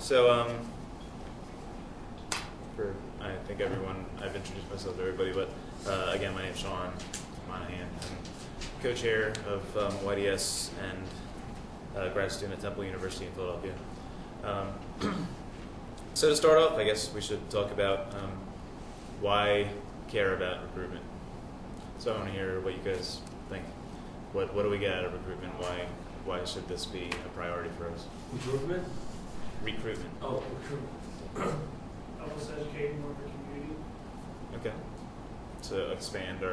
So, I think I've introduced myself to everybody, but again, my name's Sean Monahan. I'm co-chair of YDS and grad student at Temple University in Philadelphia. So to start off, I guess we should talk about why care about recruitment. So I want to hear what you guys think. What do we get out of recruitment? Why should this be a priority for us? Recruitment? Recruitment. Oh, recruitment. Help us educate more of the community. Okay. To expand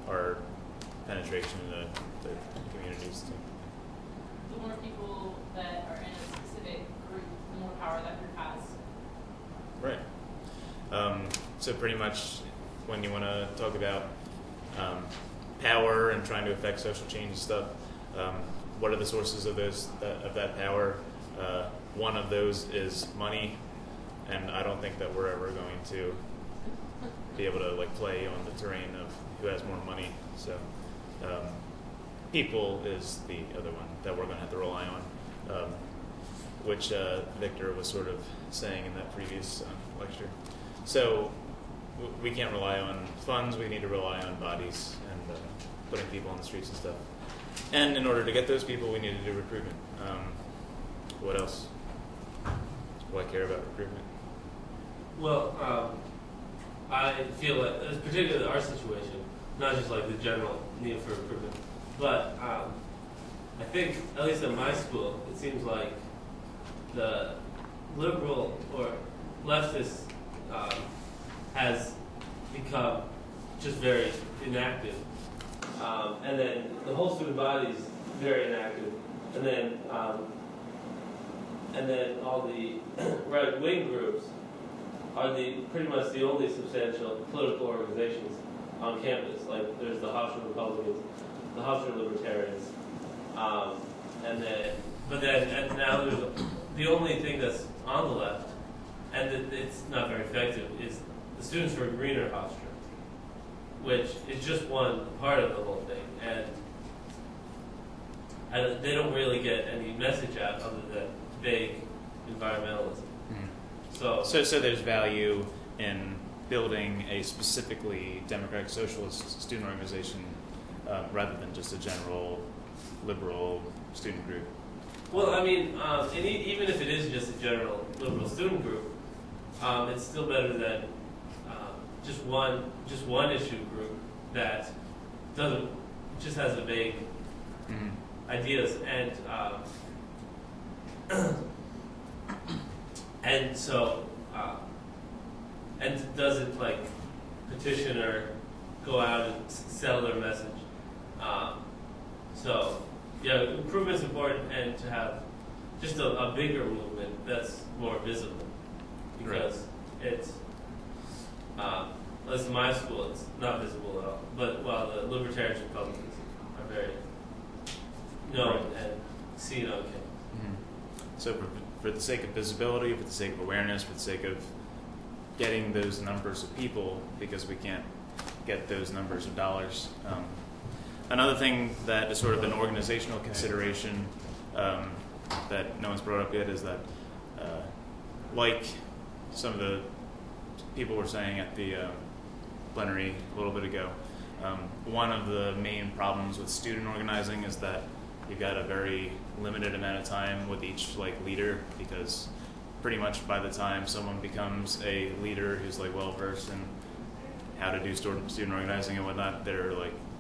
our penetration in the communities too. The more people that are in a specific group, the more power that group has. Right. So pretty much when you want to talk about power and trying to affect social change and stuff, what are the sources of that power? One of those is money, and I don't think that we're ever going to be able to play on the terrain of who has more money. So people is the other one that we're going to have to rely on, which Victor was sort of saying in that previous lecture. So we can't rely on funds, we need to rely on bodies and putting people on the streets and stuff. And in order to get those people, we need to do recruitment. What else? Why care about recruitment? Well, I feel like, particularly our situation, not just like the general need for recruitment, but I think, at least at my school, it seems like the liberal or leftist has become just very inactive. And then the whole student body is very inactive. And then all the right-wing groups are pretty much the only substantial political organizations on campus. Like there's the Hofstra Republicans, the Hofstra Libertarians, and now there's the only thing that's on the left, and it's not very effective, is the Students for a Greener Hofstra, which is just one part of the whole thing, and they don't really get any message out other than vague environmentalism. Mm-hmm. So there's value in building a specifically democratic socialist student organization rather than just a general liberal student group. Well, I mean, and even if it is just a general liberal student group, it's still better than just one issue group that just has a vague ideas and so and doesn't petition or go out and sell their message. So yeah, improvement's important, and to have just a bigger movement that's more visible, because it's at least in my school, it's not visible at all. But while the Libertarians and Republicans are very known and seen on campus. Mm-hmm. So for the sake of visibility, for the sake of awareness, for the sake of getting those numbers of people, because we can't get those numbers of dollars. Another thing that is sort of an organizational consideration that no one's brought up yet is that, like some of the people were saying at the plenary a little bit ago, one of the main problems with student organizing is that you've got a very limited amount of time with each leader, because pretty much by the time someone becomes a leader who's well versed in how to do student organizing and whatnot, they're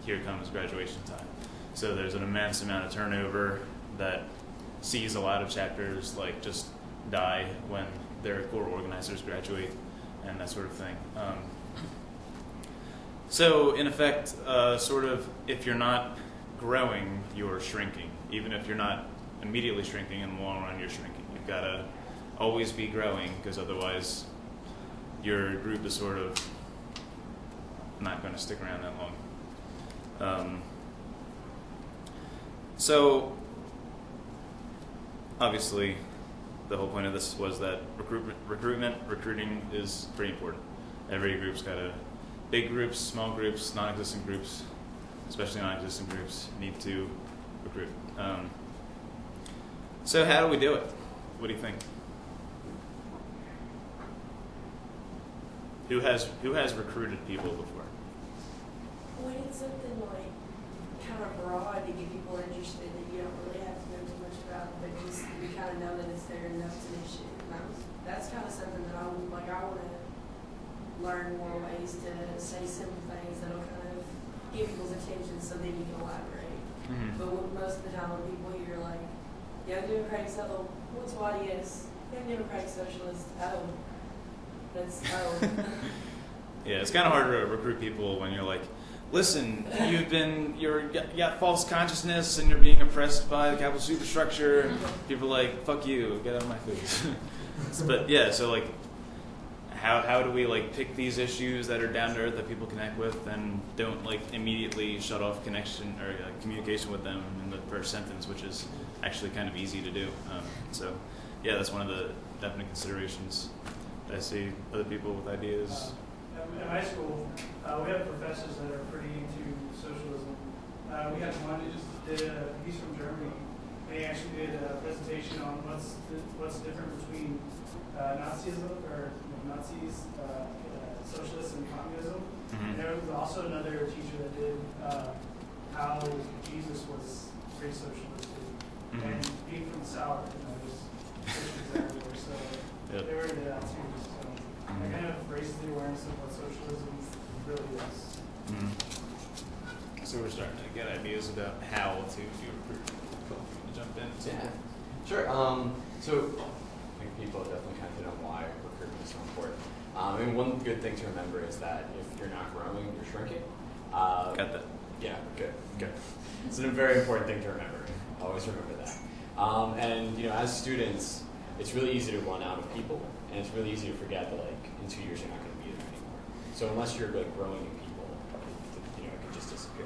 here comes graduation time. So there's an immense amount of turnover that sees a lot of chapters just die when their core organizers graduate and that sort of thing. So in effect, sort of, if you're not growing, you're shrinking. Even if you're not immediately shrinking, in the long run you're shrinking. You've got to always be growing, because otherwise your group is sort of not going to stick around that long. So obviously the whole point of this was that recruiting is pretty important. Every group's got big groups, small groups, non-existent groups, especially non-existent groups, need to recruit. So how do we do it? What do you think? Who has recruited people before? We need something like kind of broad to get people interested that you don't really have to know too much about, but just you kind of know that it's there and know it's an issue. And that's kind of something that I want to learn more ways to say simple things that'll kind of get people's attention so then you can elaborate. Mm-hmm. But most of the time when people hear like, Young Democratic Social, what's YDS? Young Democratic Socialist, oh. That's, oh. Yeah, it's kind of hard to recruit people when you're like, listen, you got false consciousness and you're being oppressed by the capital superstructure. People are like, fuck you, get out of my face. But yeah, so like, how do we like pick these issues that are down to earth that people connect with and don't like immediately shut off connection or communication with them in the first sentence, which is actually kind of easy to do. So yeah, that's one of the definite considerations. I see other people with ideas. At my school, we have professors that are pretty into socialism. We had one who just he's from Germany. They actually did a presentation on what's different between Nazism or Nazis, socialists, and communism. Mm-hmm. And there was also another teacher that did how Jesus was pretty socialist too. Mm-hmm. And being from the South, there's Christians everywhere, so Yep. they were into that too. So it kind of raises the awareness of what socialism really is. Mm-hmm. So we're starting to get ideas about how to do recruitment. Cool. You jump in. Yeah, sure. So I think people definitely kind of know why recruitment is so important. I mean, one good thing to remember is that if you're not growing, you're shrinking. Got that. Yeah, good. It's a very important thing to remember. Always remember that. And as students, it's really easy to run out of people, and it's really easy to forget that like in 2 years you're not going to be there anymore. So unless you're like growing in people, it could just disappear.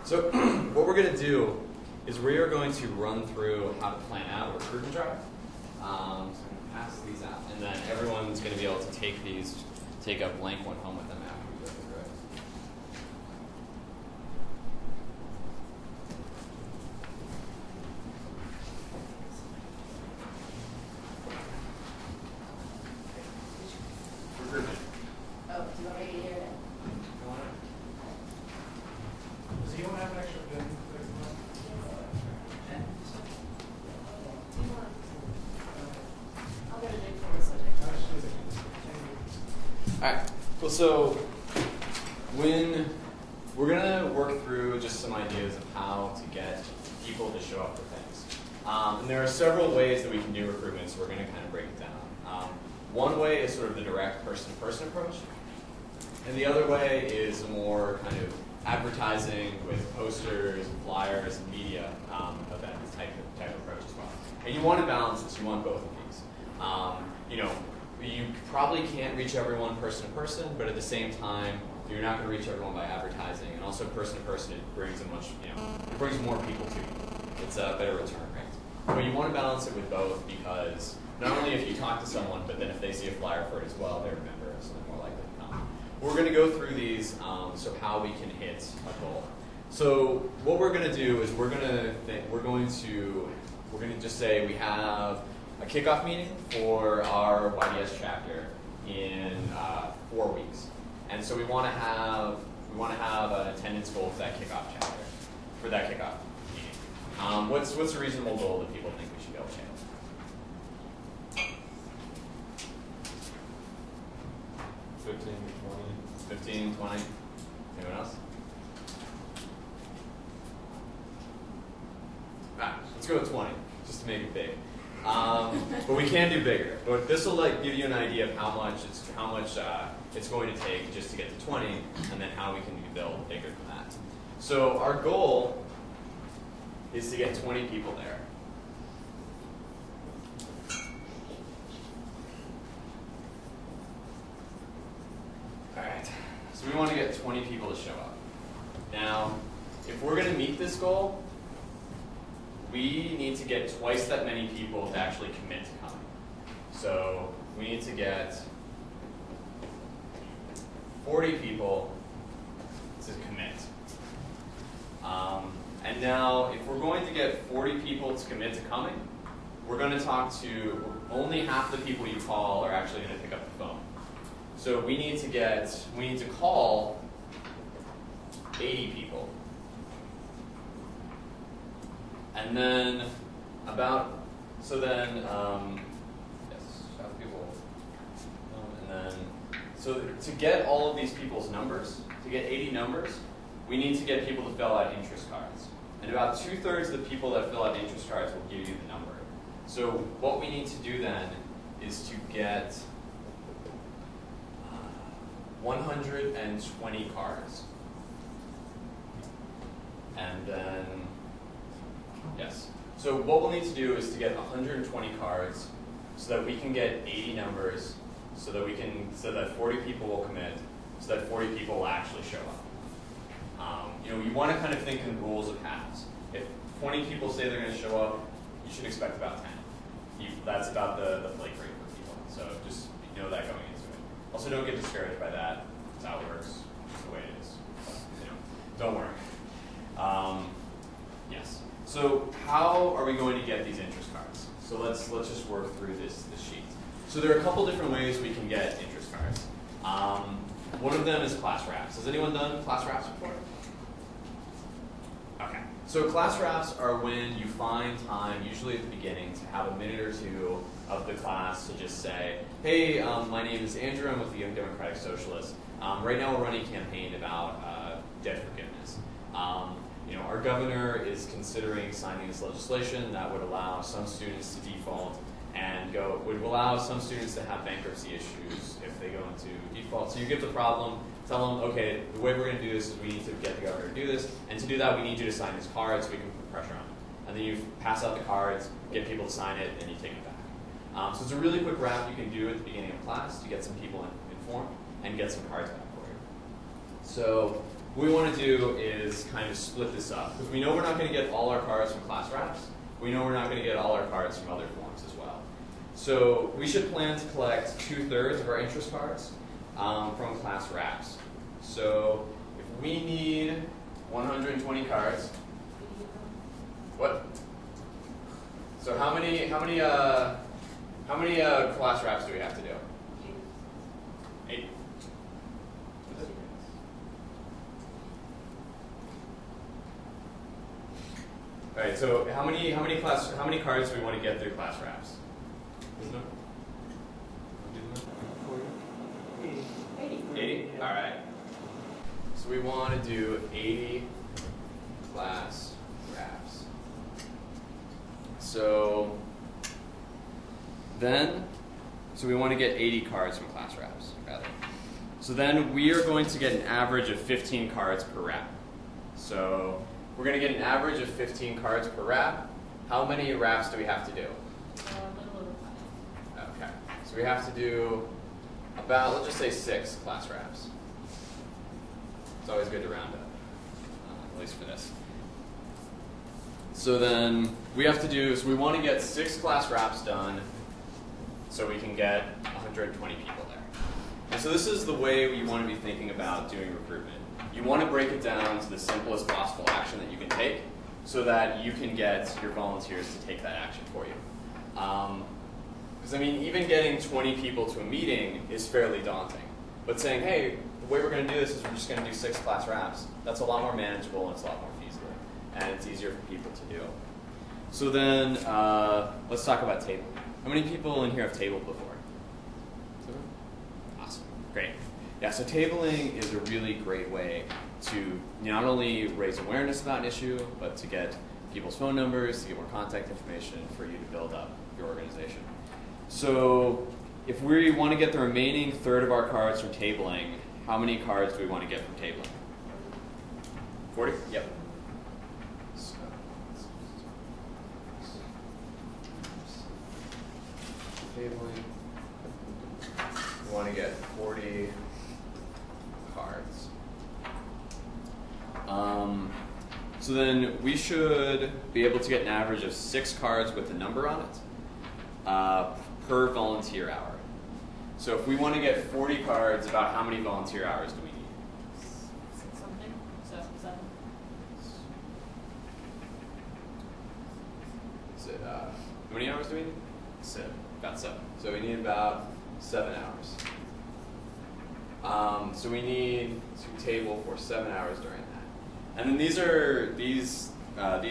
So what we're going to do is we are going to run through how to plan out a recruitment drive. So I'm going to pass these out, and then everyone's going to be able to take a blank one home with them after we go through it. Recruitment. Oh, do you want me to hear that? Does anyone have an extra pen? I'll go to Nick for the subject. All right, cool. So when we're gonna work through just some ideas of how to get people to show up for things, and there are several ways that we can do recruitment. So we're gonna kind of break it down. One way is sort of the direct person-to-person approach, and the other way is a more kind of advertising with posters, and flyers, and media event type of approach as well. And you want to balance this. You want both of these. You probably can't reach everyone person to person, but at the same time, you're not going to reach everyone by advertising. And also, person to person, it brings it brings more people to you. It's a better return rate. But you want to balance it with both because not only if you talk to someone, but then if they see a flyer for it as well, they remember it, so they're more likely to come. We're going to go through these, so how we can hit a goal. So what we're going to do is we're going to just say we have a kickoff meeting for our YDS chapter in 4 weeks, and so we want to have an attendance goal for that kickoff chapter, for that kickoff meeting. What's a reasonable goal that people think we should be able to hit? 15, 20. Anyone else? Let's go with 20, just to make it big. But we can do bigger. But this will give you an idea of how much it's going to take just to get to 20, and then how we can build bigger than that. So our goal is to get 20 people there. All right. So we want to get 20 people to show up. Now, if we're going to meet this goal, we need to get twice that many people to actually commit to coming. So we need to get 40 people to commit. And now, if we're going to get 40 people to commit to coming, we're going to talk to only half the people you call are actually going to pick up the phone. So we need to call 80 people. And then so to get all of these people's numbers, to get 80 numbers, we need to get people to fill out interest cards. And about 2/3 of the people that fill out interest cards will give you the number. So what we need to do then is to get 120 cards. And then, yes. So what we'll need to do is to get 120 cards so that we can get 80 numbers, so that 40 people will commit, so that 40 people will actually show up. You want to kind of think in rules of halves. If 20 people say they're going to show up, you should expect about 10. That's about the flake rate for people. So just know that going into it. Also, don't get discouraged by that. That's how it works. It's the way it is. But, don't worry. Yes. So how are we going to get these interest cards? So let's just work through this sheet. So there are a couple different ways we can get interest cards. One of them is class wraps. Has anyone done class wraps before? Okay. So class wraps are when you find time, usually at the beginning, to have a minute or two of the class to just say, hey, my name is Andrew, I'm with the Young Democratic Socialists. Right now we're running a campaign about debt forgiveness. Our governor is considering signing this legislation that would allow some students to default and would allow some students to have bankruptcy issues if they go into default. So you get the problem, tell them, okay, the way we're going to do this is we need to get the governor to do this, and to do that we need you to sign this card so we can put pressure on them. And then you pass out the cards, get people to sign it, and you take it back. So it's a really quick wrap you can do at the beginning of class to get some people informed and get some cards back for you. So what we want to do is kind of split this up, because we know we're not going to get all our cards from class wraps. We know we're not going to get all our cards from other forms as well. So we should plan to collect 2/3 of our interest cards from class wraps. So if we need 120 cards, what? So how many class wraps do we have to do? 8. All right. So how many cards do we want to get through class wraps? 80? All right. So we want to do 80 class wraps. So we want to get 80 cards from class wraps, rather. So then we are going to get an average of 15 cards per wrap. So we're going to get an average of 15 cards per wrap. How many wraps do we have to do? A little over 5. Okay. So we have to do about, let's just say 6 class wraps. It's always good to round up, at least for this. So then we want to get 6 class wraps done so we can get 120 people there. And so this is the way we want to be thinking about doing recruitment. You want to break it down to the simplest possible action that you can take so that you can get your volunteers to take that action for you. Because even getting 20 people to a meeting is fairly daunting. But saying, hey, the way we're going to do this is we're just going to do 6 class wraps, that's a lot more manageable and it's a lot more feasible. And it's easier for people to do. So then, let's talk about tabling. How many people in here have tabled before? Awesome. Great. Yeah, so tabling is a really great way to not only raise awareness about an issue, but to get people's phone numbers, to get more contact information for you to build up your organization. So if we want to get the remaining 1/3 of our cards from tabling, how many cards do we want to get from tabling? 40? Yep. So, tabling. We want to get 40 cards. So then we should be able to get an average of 6 cards with a number on it per volunteer hour. So if we want to get 40 cards, about how many volunteer hours do we need? 6 something, 7. Is it How many hours do we need? 7. About 7. So we need about 7 hours. So we need to table for 7 hours during that. And then these amount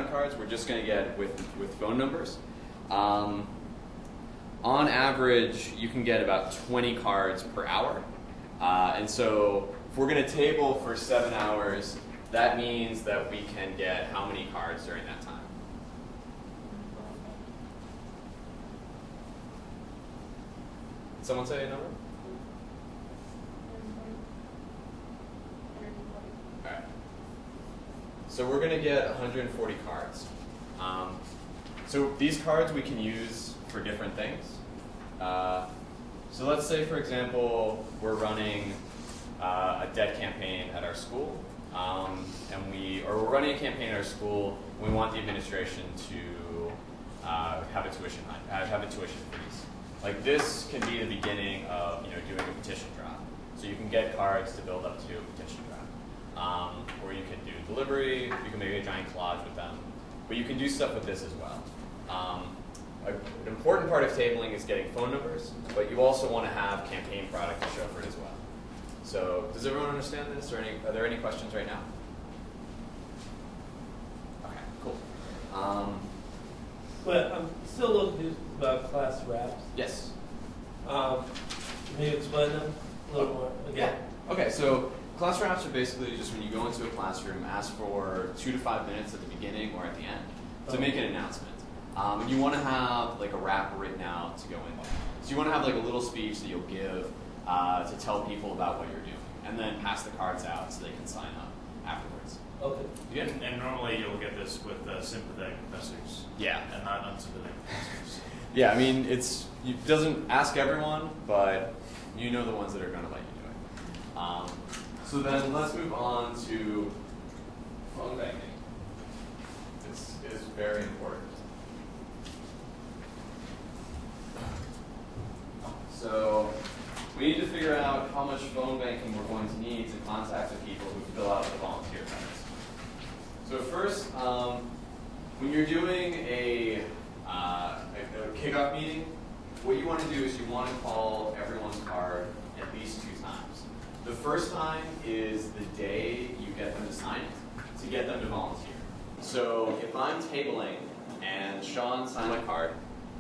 of cards we're just going to get with phone numbers. On average, you can get about 20 cards per hour. And so if we're going to table for 7 hours, that means that we can get how many cards during that time? Did someone say a number? All right. So we're going to get 140 cards. So these cards we can use for different things. So let's say, for example, we're running a debt campaign at our school, or we're running a campaign at our school. And we want the administration to have a tuition freeze. Like this can be the beginning of doing a petition drive. So you can get cards to build up to a petition drive, or you can do delivery. You can make a giant collage with them, but you can do stuff with this as well. An important part of tabling is getting phone numbers, but you also want to have campaign product to show for it as well. So does everyone understand this, or are there any questions right now? Okay, cool. But I'm still a little confused about class wraps. Yes. Can you explain them a little more again? Yeah. Okay, so class wraps are basically just when you go into a classroom, ask for 2 to 5 minutes at the beginning or at the end to make an announcement. And you want to have like a wrap written out to go in there. So you want to have like a little speech that you'll give to tell people about what you're doing, and then pass the cards out so they can sign up afterwards. Okay. Yeah, and normally you'll get this with sympathetic professors. Yeah. And not unsympathetic professors. Yeah, I mean, it doesn't ask everyone, but you know the ones that are going to let you do it. So then let's move on to phone banking. This is very important. So we need to figure out how much phone banking we're going to need to contact the people who fill out the volunteer cards. So first, when you're doing a kickoff meeting, what you want to do is you want to call everyone's card at least 2 times. The first time is the day you get them to sign it, to get them to volunteer. So if I'm tabling and Sean signed my card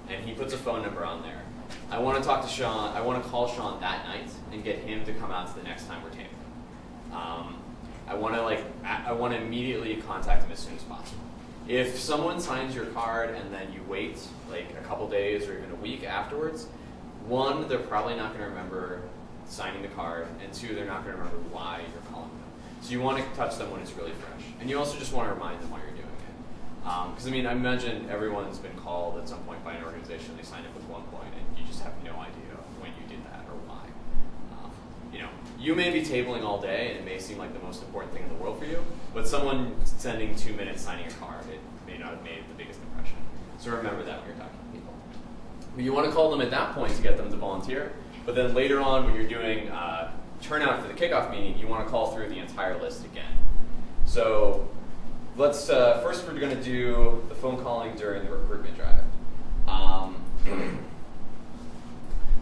and he puts a phone number on there, I want to talk to Sean. I want to call Sean that night and get him to come out to the next time we're tabling. I want to immediately contact him as soon as possible. If someone signs your card and then you wait like a couple days or even a week afterwards, 1, they're probably not going to remember signing the card, and 2, they're not going to remember why you're calling them. So you want to touch them when it's really fresh, and you also just want to remind them why you're doing it. Because I mean, I imagine everyone's been called at some point by an organization. They signed up with one point, and you just have no idea when you did that or why. You may be tabling all day, and it may seem like the most important thing in the world for you, but someone spending 2 minutes signing a card, it may not have made the biggest impression. So remember that when you're talking to people. But you want to call them at that point to get them to volunteer, but then later on when you're doing turnout for the kickoff meeting, you want to call through the entire list again. So let's first we're going to do the phone calling during the recruitment drive.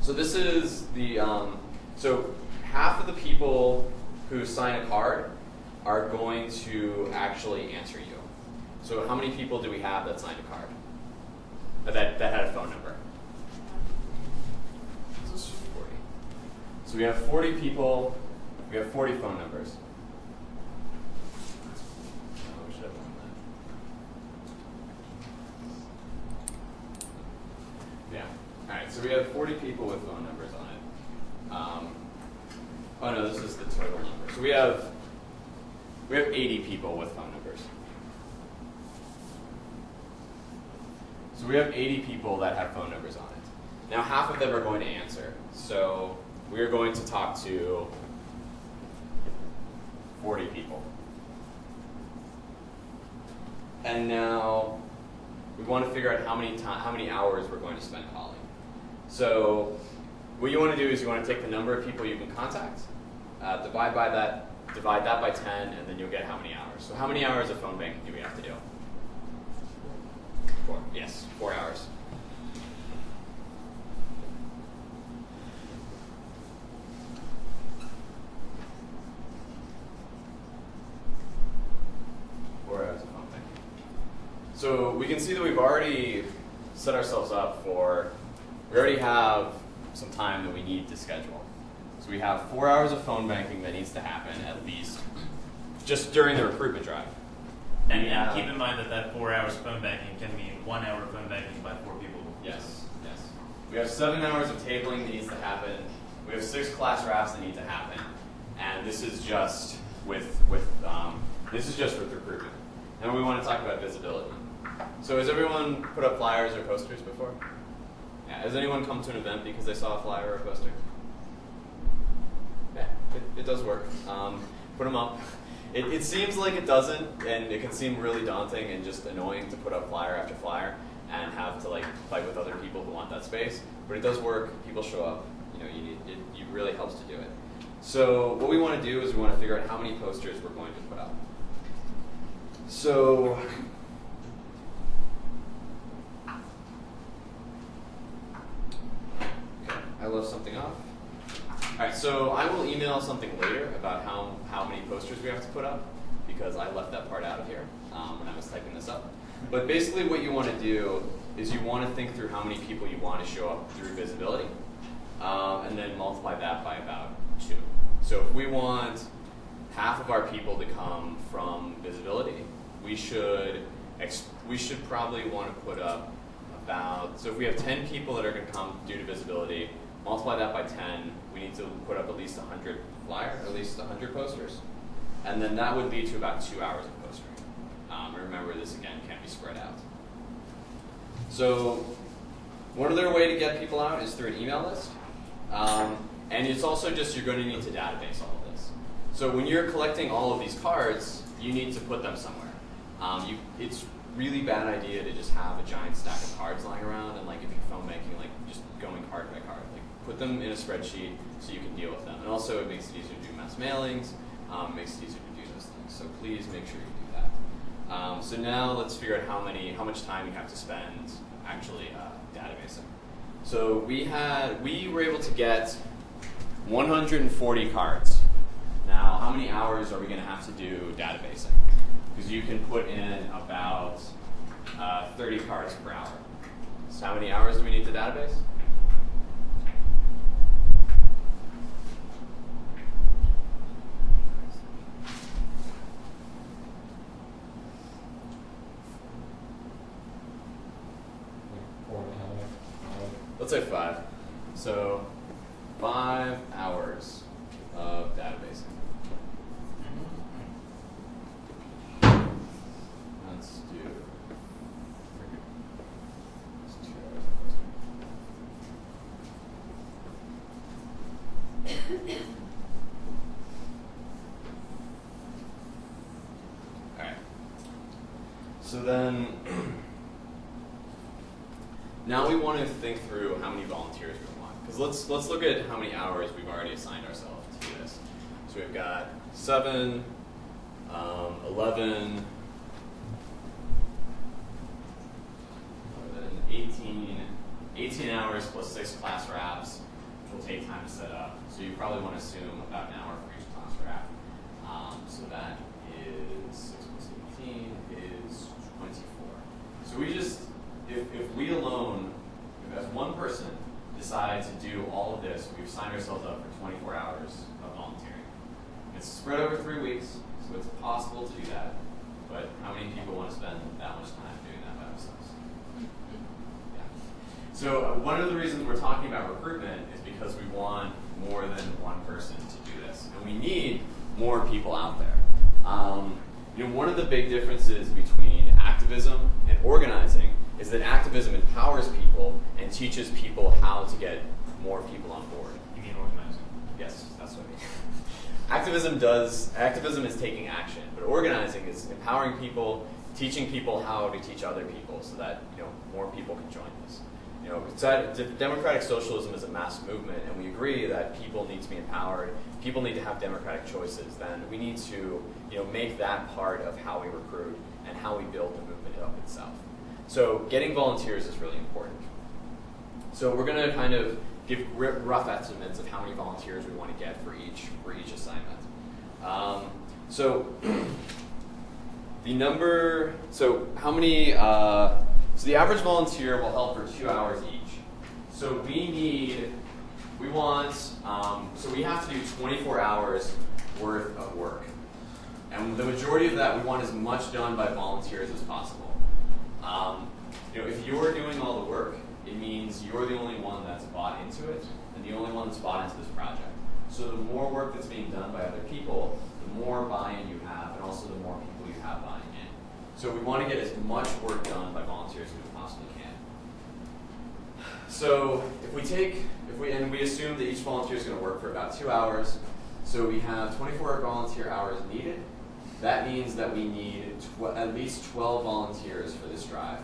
So this is the so half of the people who sign a card are going to actually answer you. So how many people do we have that signed a card? That had a phone number? This is 40. So we have 40 people. We have 40 phone numbers. Oh, we should have done that. Yeah. All right. So we have 40 people with phone numbers on it. Oh no, this is the total number. So we have 80 people with phone numbers. So we have 80 people that have phone numbers on it. Now half of them are going to answer. So we are going to talk to 40 people. And now we want to figure out how many hours we're going to spend calling. So what you want to do is you want to take the number of people you can contact, divide that by 10, and then you'll get how many hours. So how many hours of phone banking do we have to do? Yes, 4 hours. So we can see that we've already set ourselves up for, we already have some time that we need to schedule. So we have 4 hours of phone banking that needs to happen at least just during the recruitment drive. And keep in mind that that 4 hours of phone banking can mean 1 hour of phone banking by 4 people. Yes, yes. We have 7 hours of tabling that needs to happen. We have 6 class wraps that need to happen. And this is just with recruitment. And we want to talk about visibility. So has everyone put up flyers or posters before? Yeah. Has anyone come to an event because they saw a flyer or a poster? Yeah, it does work. Put them up. It seems like it doesn't, and it can seem really daunting and just annoying to put up flyer after flyer and have to like fight with other people who want that space. But it does work. People show up. You know, it really helps to do it. So what we want to do is we want to figure out how many posters we're going to put up. So I left something off. All right, so I will email something later about how many posters we have to put up because I left that part out of here when I was typing this up. But basically what you want to do is you want to think through how many people you want to show up through visibility and then multiply that by about 2. So if we want half of our people to come from visibility, we should probably want to put up about, so if we have 10 people that are going to come due to visibility, multiply that by 10, we need to put up at least 100 flyers, at least 100 posters. And then that would lead to about 2 hours of postering. Remember, this again can't be spread out. So one other way to get people out is through an email list. And it's also just you're going to need to database all of this. So when you're collecting all of these cards, you need to put them somewhere. It's really bad idea to just have a giant stack of cards lying around and like if you're phone banking, like just going card by card. Like put them in a spreadsheet so you can deal with them. And also it makes it easier to do mass mailings, makes it easier to do those things. So please make sure you do that. So now let's figure out how much time you have to spend actually databasing. So we were able to get 140 cards. Now how many hours are we going to have to do databasing? Because you can put in about 30 cards per hour. So how many hours do we need to database? Let's say 5. So 5 hours of databasing. Let's do 2 hours of posting. All right. So then, now we want to think through how many volunteers we want. Because let's look at how many hours we've already assigned ourselves to do this. So we've got 7, 11, 18 hours plus 6 class wraps, which will take time to set up. So you probably want to assume about an hour for each class wrap. So that is 6 plus 18 is 24. So we just, if we alone, as one person, decide to do all of this, we've signed ourselves up for 24 hours of volunteering. It's spread over 3 weeks, so it's possible to do that. But how many people want to spend that much time doing that by themselves? Yeah. So one of the reasons we're talking about recruitment is because we want more than one person to do this. And we need more people out there. One of the big differences between activism and organizing is that activism empowers people and teaches people how to get more people on board. You mean organizing? Yes, that's what I mean. Activism is taking action, but organizing is empowering people, teaching people how to teach other people so that more people can join this. Democratic socialism is a mass movement, and we agree that people need to be empowered, people need to have democratic choices. Then we need to make that part of how we recruit and how we build the movement up itself. So getting volunteers is really important. So we're going to kind of give rough estimates of how many volunteers we want to get for each assignment. So the number, so how many, so the average volunteer will help for 2 hours each. So so we have to do 24 hours worth of work. And the majority of that, we want as much done by volunteers as possible. If you're doing all the work, it means you're the only one that's bought into it, and the only one that's bought into this project. So the more work that's being done by other people, the more buy-in you have, and also the more people you have buying in. So we want to get as much work done by volunteers as we possibly can. So we assume that each volunteer is going to work for about 2 hours. So we have 24 volunteer hours needed. That means that we need at least 12 volunteers for this drive.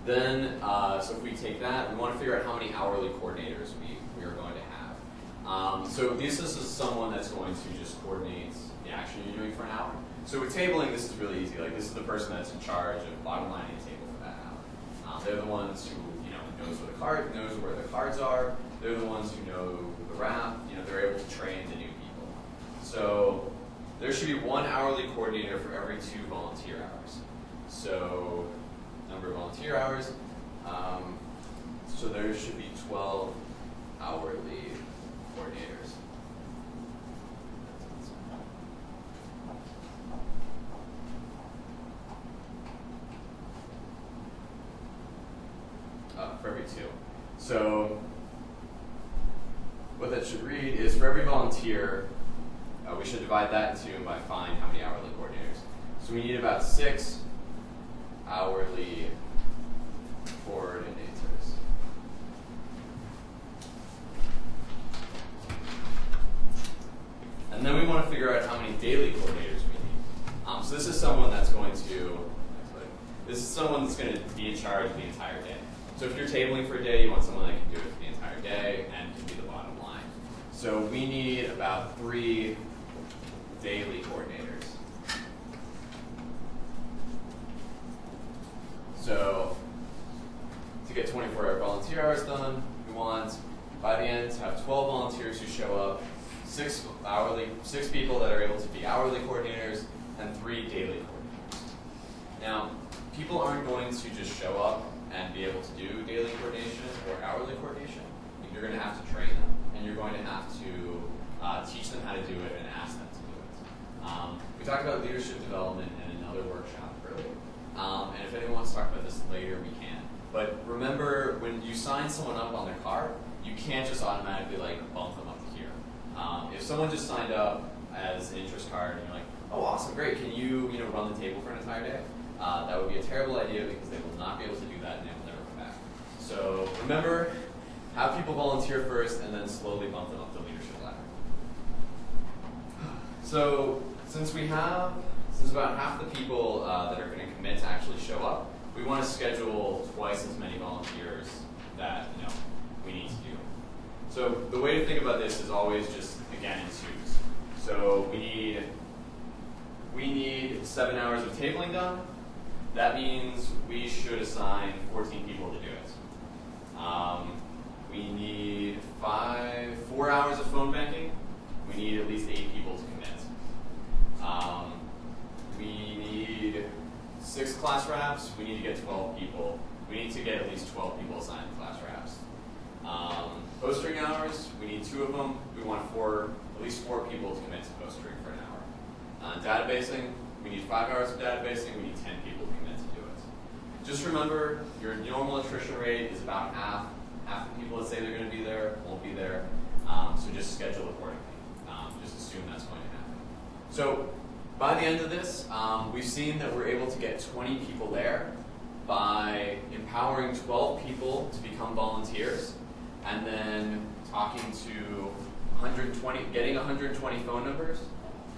Then, so if we take that, we want to figure out how many hourly coordinators we are going to have. So this is someone that's going to just coordinate the action you're doing for an hour. So with tabling, this is really easy. Like, this is the person that's in charge of bottom lining a table for that hour. They're the ones who knows where the cards are. They're the ones who know the wrap. They're able to train the new people. So there should be 1 hourly coordinator for every 2 volunteer hours. So number of volunteer hours. So there should be 12 hourly coordinators. For every 2. So what that should read is for every volunteer, we should divide that into by find how many hourly coordinators. So we need about 6 hourly coordinators. And then we want to figure out how many daily coordinators we need. So this is someone that's going to be in charge of the entire day. So if you're tabling for a day, you want someone that can do it for the entire day and can be the bottom line. So we need about 3 daily coordinators. So to get 24-hour volunteer hours done, we want, by the end, to have 12 volunteers who show up, 6 people that are able to be hourly coordinators, and 3 daily coordinators. Now, people aren't going to just show up and be able to do daily coordination or hourly coordination. You're going to have to train them, and you're going to have to teach them how to do it and ask them to do it. We talked about leadership development in another workshop earlier, and if anyone wants to talk about this later, we can. But remember, when you sign someone up on their card, you can't just automatically bump them up to here. If someone just signed up as an interest card, and you're like, oh, awesome, great, can you run the table for an entire day? That would be a terrible idea because they will not be able to do that and they will never come back. So remember, have people volunteer first and then slowly bump them up the leadership ladder. So since about half the people that are going to commit to actually show up, we want to schedule twice as many volunteers that we need to do. So the way to think about this is always just, again, in twos. So we need 7 hours of tabling done. That means we should assign 14 people to do it. We need 4 hours of phone banking. We need at least 8 people to commit. We need 6 class wraps. We need to get 12 people. We need to get at least 12 people assigned to class wraps. Postering hours, we need 2 of them. We want at least 4 people to commit to postering for an hour. Databasing, we need 5 hours of databasing. We need 10 people to commit to do it. Just remember, your normal attrition rate is about half. Half the people that say they're going to be there won't be there. So just schedule accordingly. Just assume that's going to happen. So by the end of this, we've seen that we're able to get 20 people there by empowering 12 people to become volunteers, and then getting 120 phone numbers,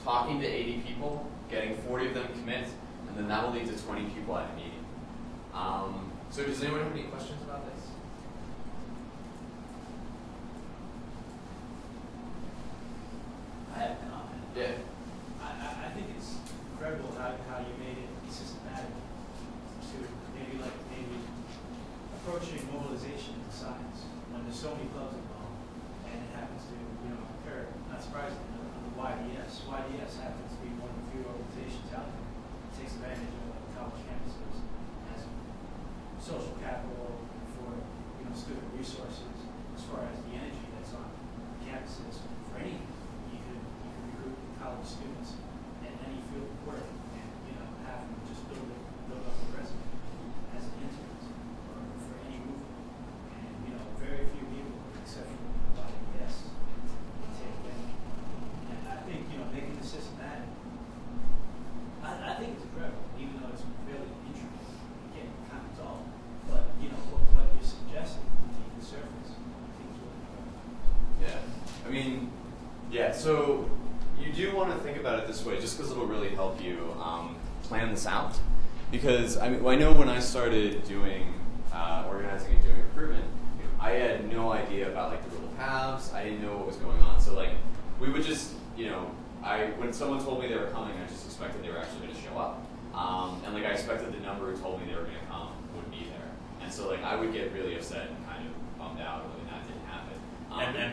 talking to 80 people, getting 40 of them commit, and then that will lead to 20 people at a meeting. So does anyone have any questions about this? I have a comment. Yeah. I think it's incredible how you made it systematic to maybe approaching mobilization in science when there's so many clubs involved, and it happens to occur, not surprisingly, on the YDS. YDS happens to be one of the few organizations out there that takes advantage of college campuses as social capital for student resources as far as the energy that's on campuses for anything. You could recruit college students in any field of work and have them just build up a resume as an intern or for any movement. And very few people, except for YDS, take advantage. And I think making this systematic, I think it's incredible, even though it's fairly intricate. Again, kind of dull, but what you're suggesting beneath the surface, I think is really incredible. Yeah, I mean, yeah. So you do want to think about it this way, just because it'll really help you plan this out. Because I know when I started doing organizing and doing recruitment, I had no idea about the little paths. I didn't know what was going on. So we would just when someone told me they were coming, I just expected they were actually going to show up. And I expected the number who told me they were going to come would be there. And so I would get really upset and kind of bummed out when that didn't happen.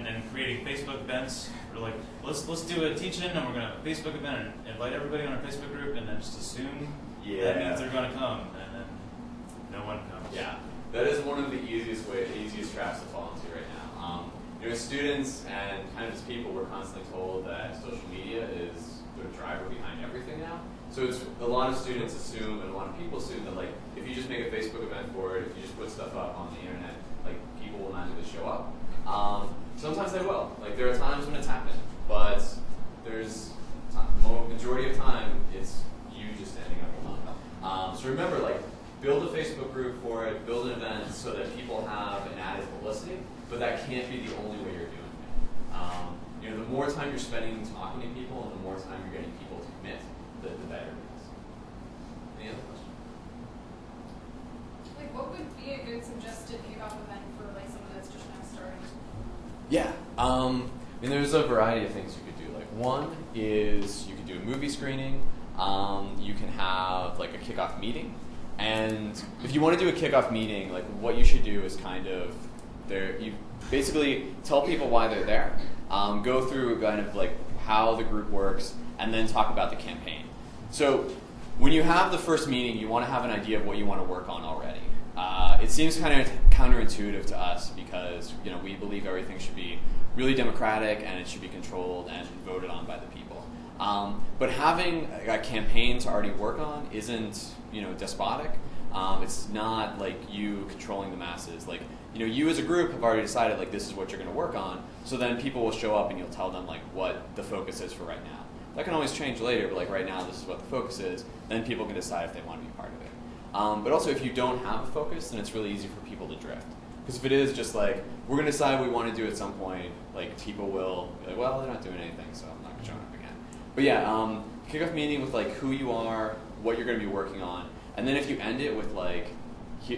And creating Facebook events. We're like, let's do a teach-in, and we're going to have a Facebook event and invite everybody on our Facebook group, and then just assume that means they're going to come, and then no one comes. Yeah, that is one of the easiest traps to fall into right now. Students and kind of as people, we're constantly told that social media is the driver behind everything now. So it's a lot of students assume, and a lot of people assume that if you just make a Facebook event for it, if you just put stuff up on the internet, people will magically show up. Sometimes they will. There are times when it's happened, but there's majority of time it's you just ending up alone. So remember, build a Facebook group for it, build an event so that people have an added publicity, but that can't be the only way you're doing it. The more time you're spending talking to people and the more time you're getting people to commit, the better it is. Any other questions? What would be a good suggested kickoff event for someone that's just now starting? Yeah, there's a variety of things you could do. One is you could do a movie screening. You can have a kickoff meeting. And if you want to do a kickoff meeting, what you should do is you basically tell people why they're there, go through kind of how the group works, and then talk about the campaign. So when you have the first meeting, you want to have an idea of what you want to work on already. It seems kind of counterintuitive to us because we believe everything should be really democratic and it should be controlled and voted on by the people. But having a campaign to already work on isn't despotic. It's not you controlling the masses. You as a group have already decided this is what you're going to work on. So then people will show up and you'll tell them what the focus is for right now. That can always change later, but right now this is what the focus is. Then people can decide if they want to be part of it. But also if you don't have a focus, then it's really easy for people to drift. Because if it is just we're going to decide what we want to do at some point, people will be well, they're not doing anything, so I'm not showing up again. But yeah, kickoff meeting with who you are, what you're going to be working on, and then if you end it with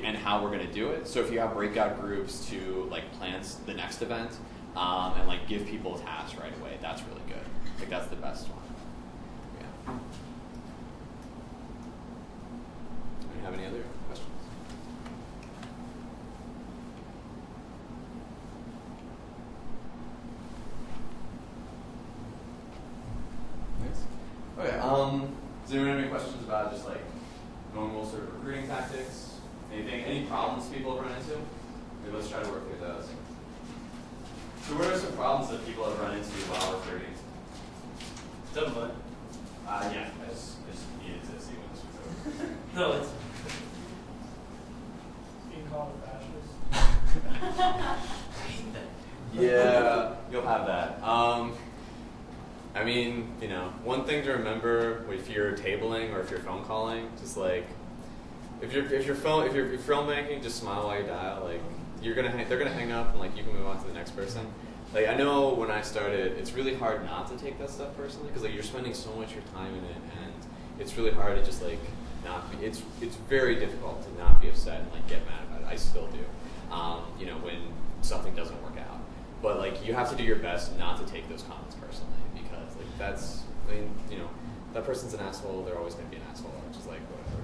and how we're going to do it. So if you have breakout groups to plan the next event and give people tasks right away, that's really good. That's the best one. Yeah. Do you have any other questions? Nice. Okay. Does anyone have any questions about just normal sort of recruiting tactics? Any problems people have run into? Maybe let's try to work through those. So what are some problems that people have run into while recruiting? Someone. Yeah, I just needed to see when this was over. No, it's Being called a fascist. Yeah, you'll have that. One thing to remember if you're tabling or if you're phone calling, just if you're filmmaking, just smile while you dial. They're gonna hang up and you can move on to the next person. I know when I started, it's really hard not to take that stuff personally because you're spending so much of your time in it, and it's really hard to just not be. It's very difficult to not be upset and get mad about it. I still do. When something doesn't work out, but you have to do your best not to take those comments personally because that's that person's an asshole, they're always going to be an asshole, which is like whatever.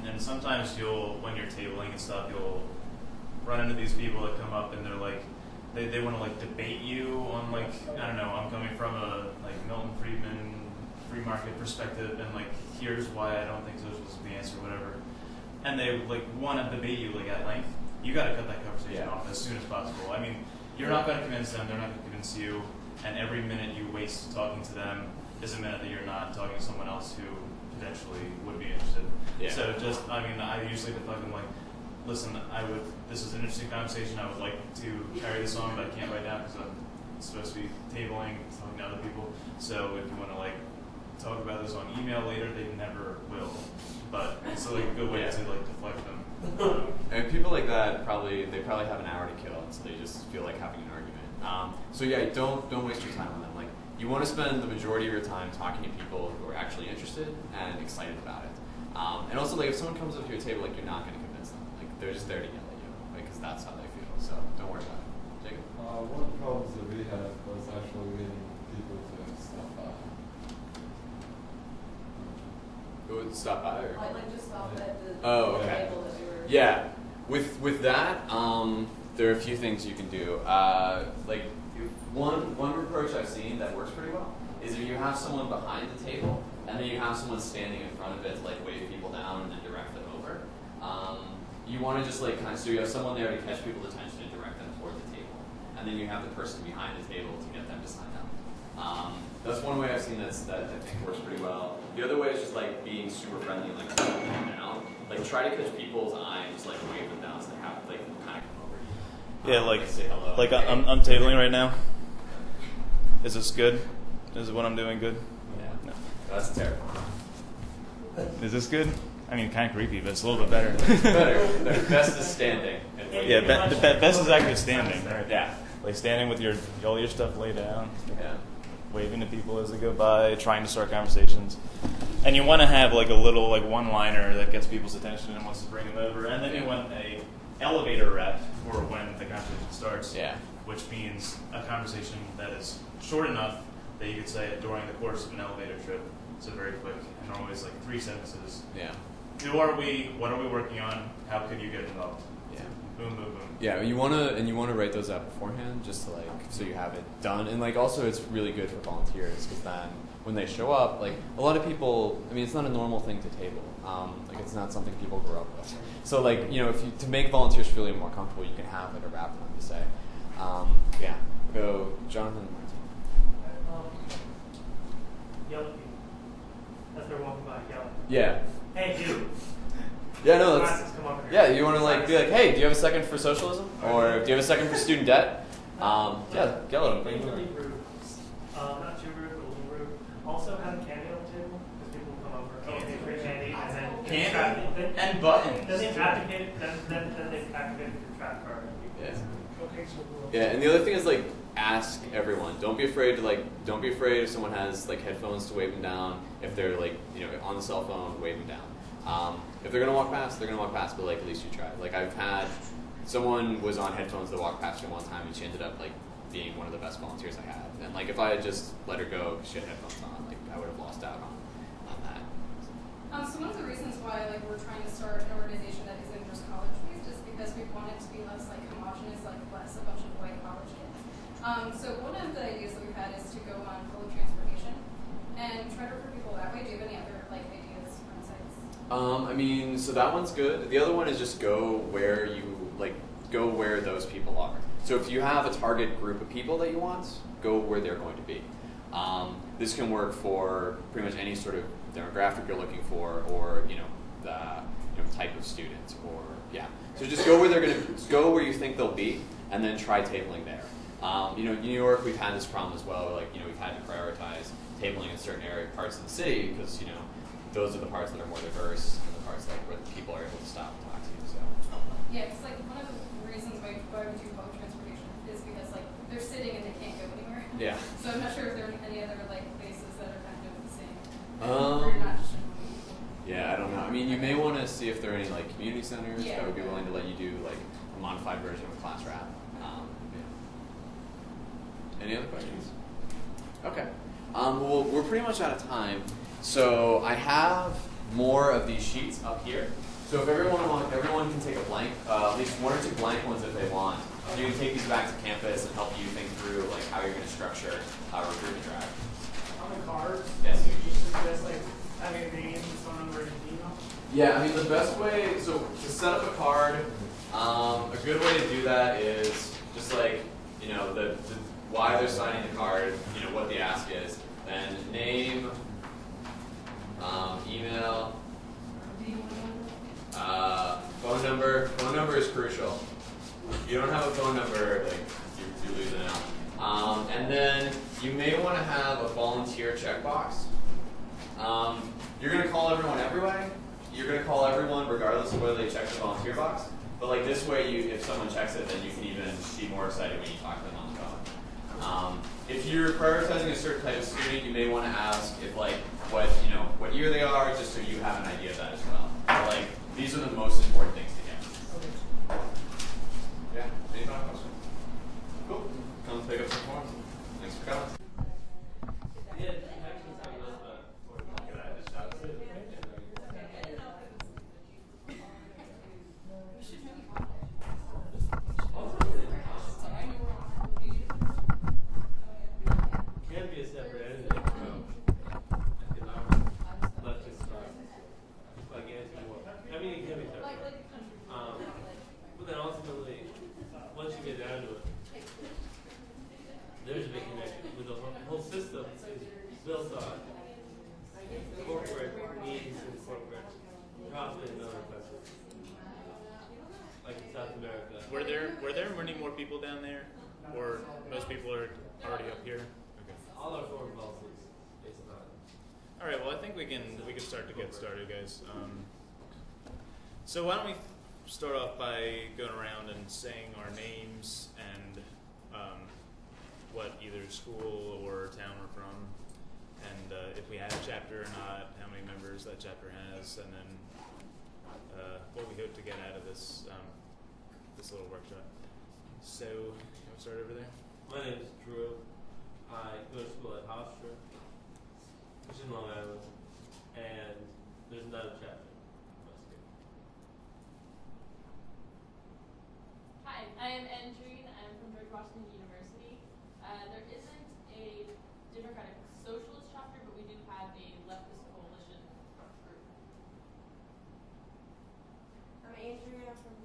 And sometimes when you're tabling and stuff, you'll run into these people that come up and they're like, they want to like debate you on like, I don't know, I'm coming from a like Milton Friedman free market perspective, and like here's why I don't think socialism is the answer, whatever. And they like want to debate you like at length. You got to cut that conversation off as soon as possible. I mean, you're not going to convince them, they're not going to convince you, and every minute you waste talking to them is a minute that you're not talking to someone else who potentially would be interested. Yeah. So just, I mean, I usually deflect them like, listen, this is an interesting conversation, I would like to carry this on, but I can't right now because I'm supposed to be tabling, talking to other people. So if you want to like talk about this on email later, they never will. But it's like a good way to like deflect them. And people like that probably have an hour to kill, and so they just feel like having an argument. So yeah, don't waste your time on them. Like, you want to spend the majority of your time talking to people who are actually interested and excited about it. And also, like, if someone comes up to your table, like, you're not going to convince them. Like, they're just there to yell at you, because that's how they feel. So don't worry about it. Jacob? One of the problems that we had was actually getting people to stop by. Who would stop by? Or? Like just stop at the okay. table that we were. Yeah, with that, there are a few things you can do. Like one approach I've seen that works pretty well is if you have someone behind the table and then you have someone standing in front of it to like wave people down and then direct them over. You want to just like so you have someone there to catch people's attention and direct them toward the table, and then you have the person behind the table to get them to sign up. That's one way I've seen that I think works pretty well. The other way is just like being super friendly and like waving them down. Like try to catch people's eye and just like wave them down so they have like kind of come over to you. Yeah, like say hello. like I'm tabling right now. Is this good? Is what I'm doing good? Yeah. No. That's terrible. Is this good? I mean, kind of creepy, but it's a little bit better. Better. The best is standing. Yeah, best is actually standing. Right? Yeah. Like standing with all your stuff laid down. Yeah. Waving to people as they go by, trying to start conversations. And you want to have like a little like one-liner that gets people's attention and wants to bring them over. And then you want a elevator rep for when the conversation starts. Yeah. Which means a conversation that is short enough that you could say it during the course of an elevator trip. So very quick, and always like 3 sentences. Yeah. Who are we? What are we working on? How could you get involved? Yeah. Boom, boom, boom. Yeah, you wanna write those out beforehand, just to like so you have it done, and like also it's really good for volunteers because then when they show up, like a lot of people, I mean it's not a normal thing to table, like it's not something people grow up with. So like to make volunteers feel more comfortable, you can have like a rap for them to say. Yeah, go Jonathan. Yell at people as they're walking by. Yell. Yeah. Hey, you. Yeah, no, Glasses, come over here. yeah, you want to like be like, hey, do you have a second for socialism, or do you have a second for student debt? Yeah, yell at them. Really rude. Not too rude, but a little rude. Also, have candy on the table because people will come over. Oh, they free candy, and then Candy and buttons. Then they've activated. Then they've activated your trap card. Yeah. Okay, so we'll Yeah, and the other thing is like ask everyone. Don't be afraid if someone has like headphones to wave them down. If they're like on the cell phone, wave them down. If they're gonna walk past, they're gonna walk past. But like at least you tried. Like I've had someone was on headphones that walked past her one time, and she ended up like being one of the best volunteers I had. And like if I had just let her go because she had headphones on, like I would have lost out on that. So one of the reasons why we're trying to start an organization that isn't just college based is because we want it to be less homogenous, less a bunch of white college kids. So one of the ideas that we've had is to go on public transportation and try to recruit people that way. Do you have any other ideas or insights? I mean, so that one's good. The other one is just go where those people are. So if you have a target group of people that you want, go where they're going to be. This can work for pretty much any sort of demographic you're looking for, or the type of student, or yeah. So just go where you think they'll be, and then try tabling there. In New York, we've had this problem as well. We've had to prioritize tabling in certain parts of the city because those are the parts that are more diverse and the parts where the people are able to stop and talk to you. So Yeah, because one of the reasons why we do public transportation is because they're sitting and they can't go anywhere. yeah. So I'm not sure if there are any other places that are kind of the same. Um, Where you're not just showing people. Yeah, I don't know. I mean, you may want to see if there are any community centers Yeah. that would be willing to let you do a modified version of a class rap. Yeah. Any other questions? Okay. Well, we're pretty much out of time. So I have more of these sheets up here. So if everyone can take a blank, at least one or two blank ones if they want. So you can take these back to campus and help you think through like how you're going to structure a recruitment drive. On the cards, Yes. you just suggest like having a name, phone number, and email. Yeah, I mean the best way, so to set up a card, a good way to do that is just like, you know, the why they're signing the card, you know, what the ask is, then name, email, phone number. Phone number is crucial. If you don't have a phone number, like you're losing out. And then you may want to have a volunteer checkbox. You're going to call everyone everywhere. You're going to call everyone regardless of whether they check the volunteer box. But like this way, if someone checks it, then you can even be more excited when you talk to them on the phone. If you're prioritizing a certain type of student, you may want to ask if like what year they are, just so you have an idea of that as well. But, like these are the most important things to get. Yeah. Any final questions? Cool. Come pick up some forms. Thanks for coming. Yeah, actually, something else Can't be a separate entity from economics, not just like anti-war. I mean, it can be separate. But then ultimately, once you get down to it, there's a big connection. With the whole system is built on corporate needs and corporate profit and other countries. Like in South America. Were there many more people down there, or most people are already up here? Okay. All our foreign policies based on. All right. Well, I think we can start to get started, guys. So why don't we start off by going around and saying our names and what either school or town we're from, and if we have a chapter or not, how many members that chapter has, and then what we hope to get out of this this little workshop. So, you want to start over there? My name is Drew. I go to school at Hofstra, which is in Long Island, and there's not a chapter. Hi, I am Andreen. I'm from George Washington University. There isn't a Democratic Socialist chapter, but we do have a leftist coalition group. I'm Andrea from